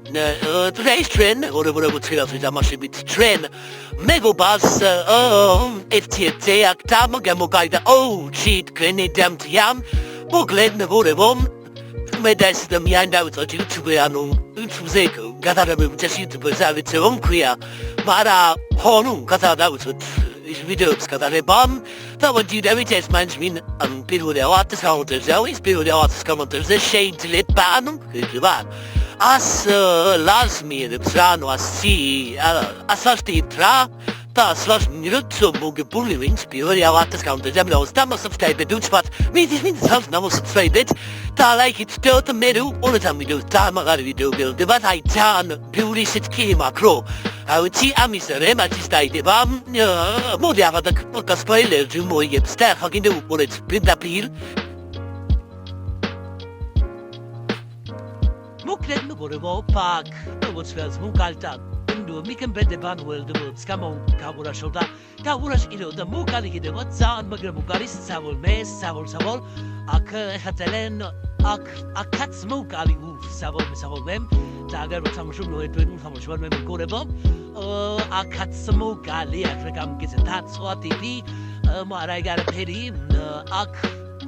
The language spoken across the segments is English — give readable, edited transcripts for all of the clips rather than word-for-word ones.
Today's trend, whatever tales with Amashibit trend, Megobus, FTT, Tamagamogida, cheat, Glenny Damn Yam, Booklet, Nevorevom, Medes the Mianda with a Tubiano, Utuzeko, Gathara, just to preserve its own queer, Mara, Honu, Gathara was videos, Gathare bomb, that would do every test man's mean, people the artist counters, always people the artist counters, the shade to let banum, As Lasmir, Psano, as Sasti Tra, das was Nutzo Mugabuli wings, Pioria artist counter, Demos, Damas of Type, but me this means self numbers of traded. Ta like it's still the middle, all the time we do, Tama video build, but I tan, beauty sit Kima Crow. I would see Amis Rematista, the bomb, Modiava the spoiler, Jumo Yip, Star, hugging the bullets, print appeal. Mukred no go park, no what's fells Mukalta, Indu, Mikan Bed the Banwell, the woods, Camon, Kabura Shoda, Kaburash Ido, the Mukali, the what's on Magamukaris, Savol Mes, Savol Savol, Aka Hatelen, Akat Smoke Ali Woof, Savol Savol Mem, Tagar Samshum, no twin, Hamushwan, Gorebo, Akat Smoke Ali, Africam gets a that's what they be, I got a pity, Ak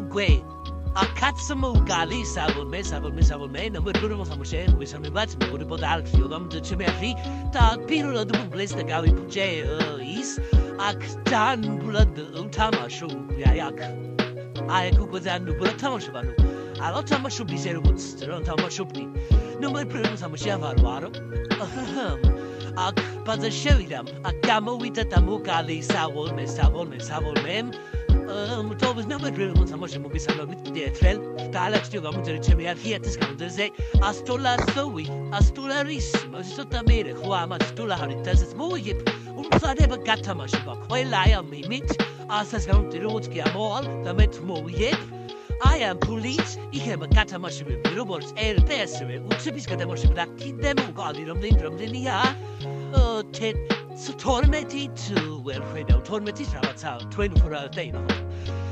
Gwe. Akatsamu Gali Savul Me, number two of Samushan, with some bats, would put out few them to Chimeri, that people of the moon place the Gavi Puche is Aktan blood Tamashu Yayak. I cook with Andu Tamashabanu. I lot Tamashu be said woods, the Tamashupi. No more prisons Samushavaro. Ak, but the Shevidam, Akamo with the Tamukali Savul Mem. To was number drill once much movie salon with the trail. Talax to go to the chimney here to come to say Astola Zoe, Astola Rissimo, Sotamere, Huama, Stula Haritas, Moyip, Umsadeba Gatamashiba, while I am me meet, Asas going to Rodskia Mall, the Met Moyip. I am police, I am a Gatamashibi, robots, air pessary, Utsibis Gatamashiba, keep them got from the Nia. Ted. So tormented to where Fredo tormented travels out, train for a day.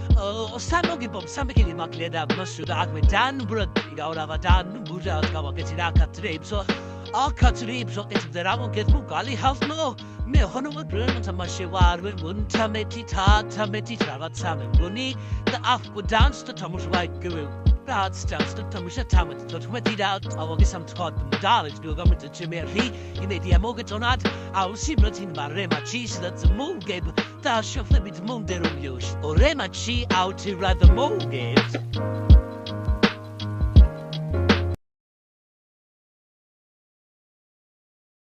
Samogibom, Samaki Macleda, Musu Dark Dan, Brud, Gaurava Dan, Buddha, Gavaketinaka trip, so I'll cut ribs so it's the Ramon get Mugali house no. Me Honover Grun, Tamashiwar, Wuntameti, Tameti, Travat Sam, Bunny, the Afgo dance to Thomas White Guru. Rad stands to Tomisha Tamat, to Metid out, I will get some taught Dalek to government to Chimeri, in the Diamogatonat, I'll see Bratin Barema cheese that's a moon game, Dash of the bit moon derubius, or Rema chi out to ride the moon games.